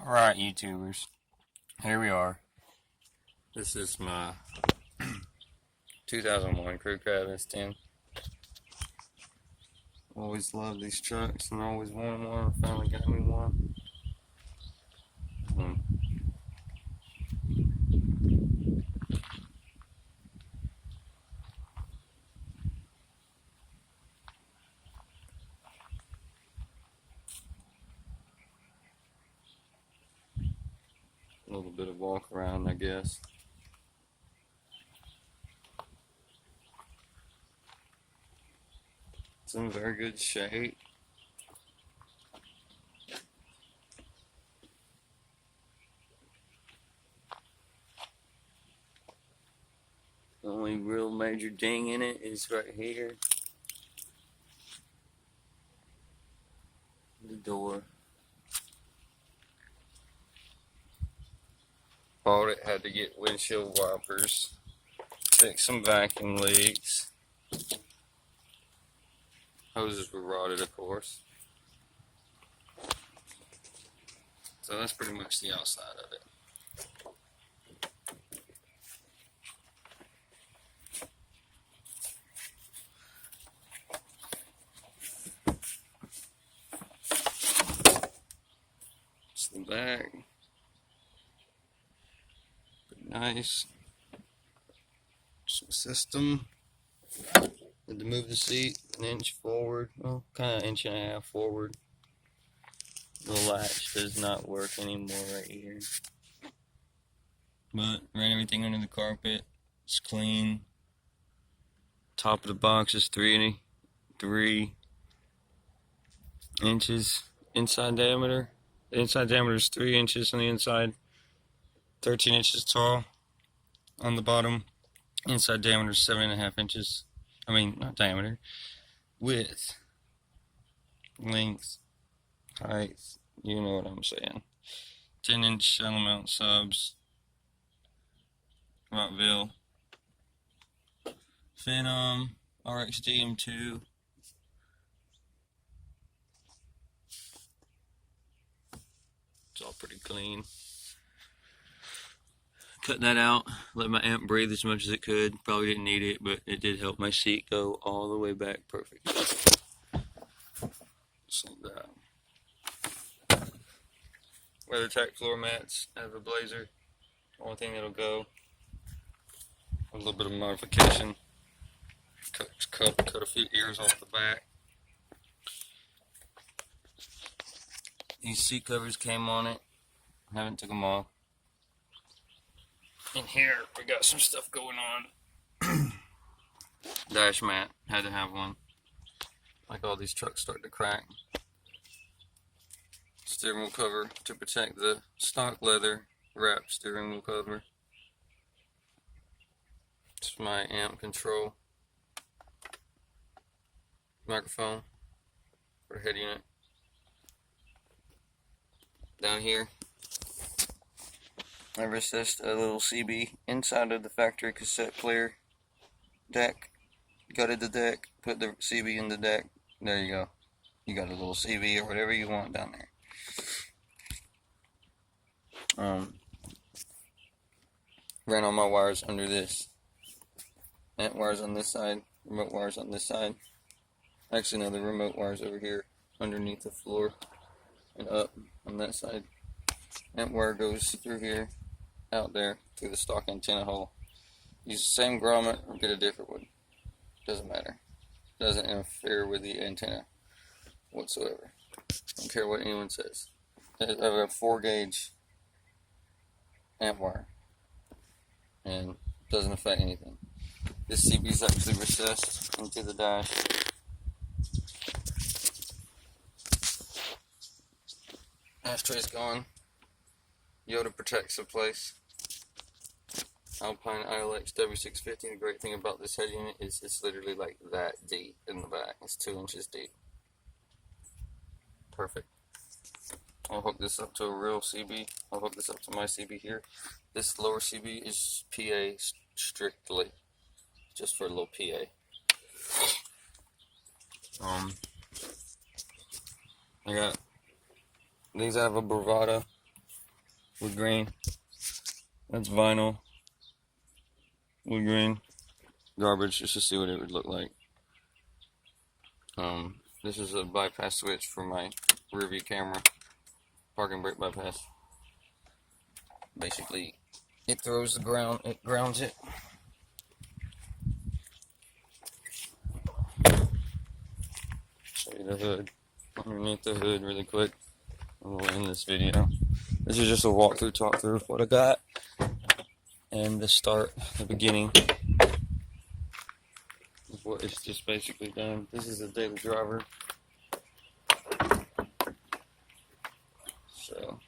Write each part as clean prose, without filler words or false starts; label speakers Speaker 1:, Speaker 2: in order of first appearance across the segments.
Speaker 1: Alright, YouTubers, here we are. This is my 2001 Crew Cab S10. Always loved these trucks and always wanted one. Finally got me one. A little bit of walk around, I guess. It's in very good shape. The only real major ding in it is right here. The door. Bought it, had to get windshield wipers, fix some vacuum leaks. Hoses were rotted, of course. So that's pretty much the outside of it. It's the back. Pretty nice. Some system. Had to move the seat an inch forward, well, kind of an inch and a half forward. The latch does not work anymore right here. But ran everything under the carpet. It's clean. Top of the box is 3 inches inside diameter. The inside diameter is 3 inches on the inside, 13 inches tall. On the bottom, inside diameter is 7.5 inches. I mean, not diameter, width, length, height, you know what I'm saying. 10-inch saddle mount subs, Rockville, Phenom, RX DM2, it's all pretty clean. Cut that out, let my amp breathe as much as it could. Probably didn't need it, but it did help my seat go all the way back perfect. Slow down. WeatherTech floor mats, I have a Blazer. Only thing that'll go. A little bit of modification. Cut a few ears off the back. These seat covers came on it. I haven't took them off. In here, we got some stuff going on. Dash mat, had to have one. Like all these trucks start to crack. Steering wheel cover to protect the stock leather wrap steering wheel cover. It's my amp control. Microphone for head unit. Down here, I recessed a little CB inside of the factory cassette player deck. Gutted the deck, put the CB in the deck. There you go. You got a little CB or whatever you want down there. Ran all my wires under this. Amp wires on this side, remote wires on this side. Actually, no, the remote wires over here underneath the floor and up on that side. Amp wire goes through here, out there, through the stock antenna hole. Use the same grommet or get a different one. Doesn't matter. Doesn't interfere with the antenna whatsoever. Don't care what anyone says. I have a 4-gauge amp wire and doesn't affect anything. This CB is actually recessed into the dash. Ashtray's gone. Yoda protects the place. Alpine ILX W650. The great thing about this head unit is it's literally like that deep in the back. It's 2 inches deep. Perfect. I'll hook this up to a real CB. I'll hook this up to my CB here. This lower CB is PA strictly. Just for a little PA. I got these out of a Bravada wood grain. That's vinyl, wood grain, garbage, just to see what it would look like. This is a bypass switch for my rear view camera, parking brake bypass. Basically, it throws the ground, it grounds it. Show you the hood, underneath the hood really quick, and we'll end this video. This is just a walkthrough, talk through of what I got, and the start, the beginning of what it's just basically done. This is a daily driver. So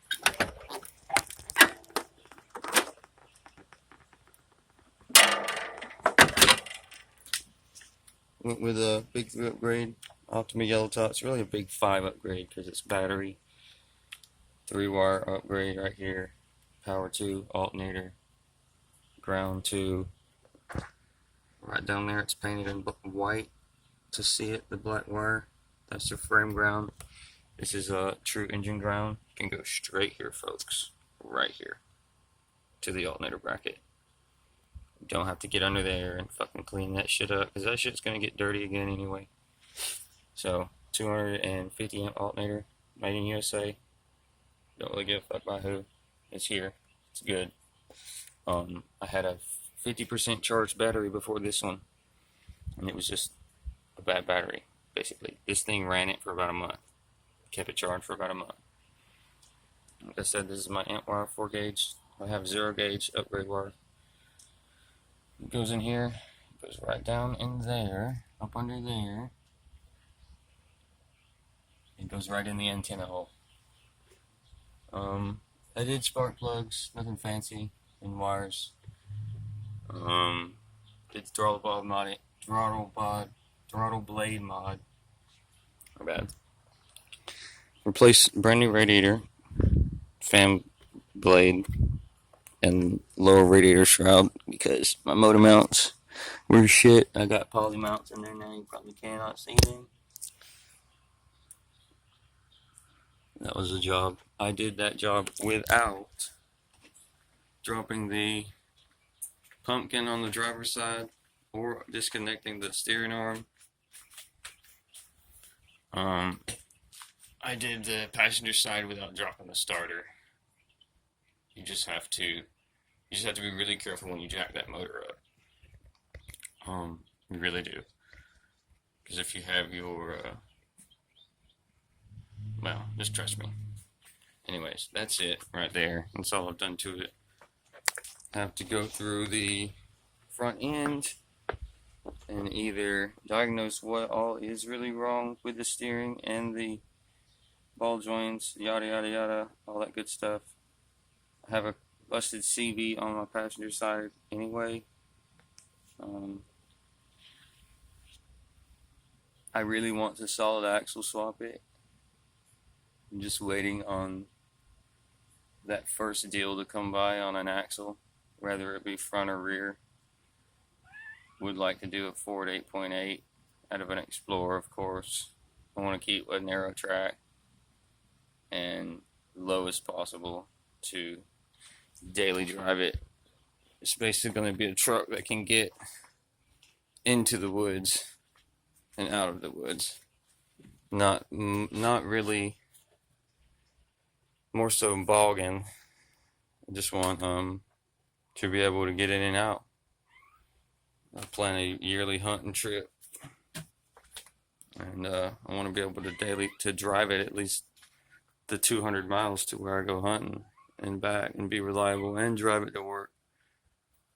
Speaker 1: went with a big 3 upgrade, Optima yellow top. It's really a big 5 upgrade because it's battery, 3-wire upgrade right here, power 2, alternator, ground 2. Right down there, it's painted in white to see it, the black wire. That's the frame ground. This is a true engine ground. You can go straight here, folks, right here to the alternator bracket. You don't have to get under there and fucking clean that shit up, because that shit's gonna get dirty again anyway. So 250 amp alternator, made in USA. Don't really give a fuck by who. It's here. It's good. I had a 50% charged battery before this one, and it was just a bad battery, basically. This thing ran it for about a month. Kept it charged for about a month. Like I said, this is my amp wire 4 gauge. I have 0 gauge upgrade wire. It goes in here, it goes right down in there, up under there. It goes right in the antenna hole. I did spark plugs, nothing fancy, in wires. Did throttle blade mod. My bad. Replace brand new radiator, fan blade, and lower radiator shroud because my motor mounts were shit. I got poly mounts in there now. You probably cannot see them. That was a job. I did that job without dropping the pumpkin on the driver's side or disconnecting the steering arm. I did the passenger side without dropping the starter. You just have to be really careful when you jack that motor up. You really do. Because if you have your well, just trust me. Anyways, that's it right there. That's all I've done to it. I have to go through the front end and either diagnose what all is really wrong with the steering and the ball joints, yada yada yada, all that good stuff. I have a busted CV on my passenger side anyway. I really want to solid axle swap it. I'm just waiting on that first deal to come by on an axle, whether it be front or rear. Would like to do a Ford 8.8 out of an Explorer, of course. I want to keep a narrow track and low as possible to daily drive it. It's basically going to be a truck that can get into the woods and out of the woods. Not really. More so bogging. I just want to be able to get in and out. I plan a yearly hunting trip, and I want to be able to drive it at least the 200 miles to where I go hunting and back, and be reliable and drive it to work.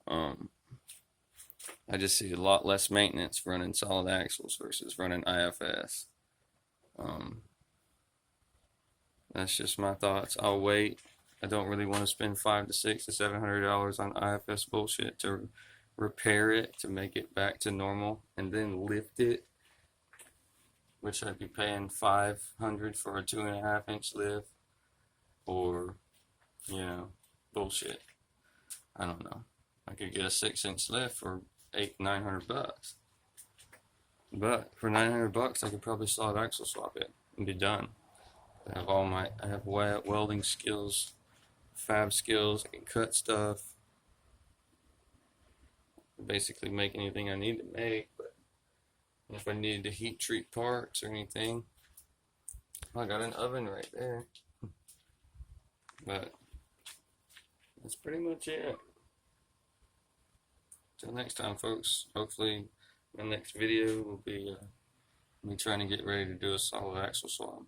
Speaker 1: I just see a lot less maintenance running solid axles versus running IFS. That's just my thoughts. I'll wait. I don't really want to spend $500 to $600 to $700 on IFS bullshit to repair it, to make it back to normal, and then lift it, which I'd be paying $500 for a 2.5 inch lift, or, bullshit. I don't know. I could get a 6-inch lift for $800-900. But for $900, I could probably solid axle swap it and be done. I have welding skills fab skills. I can cut stuff. Basically make anything I need to make. But if I needed to heat treat parts or anything, I got an oven right there. But that's pretty much it. Till next time, folks. Hopefully my next video will be me trying to get ready to do a solid axle swap.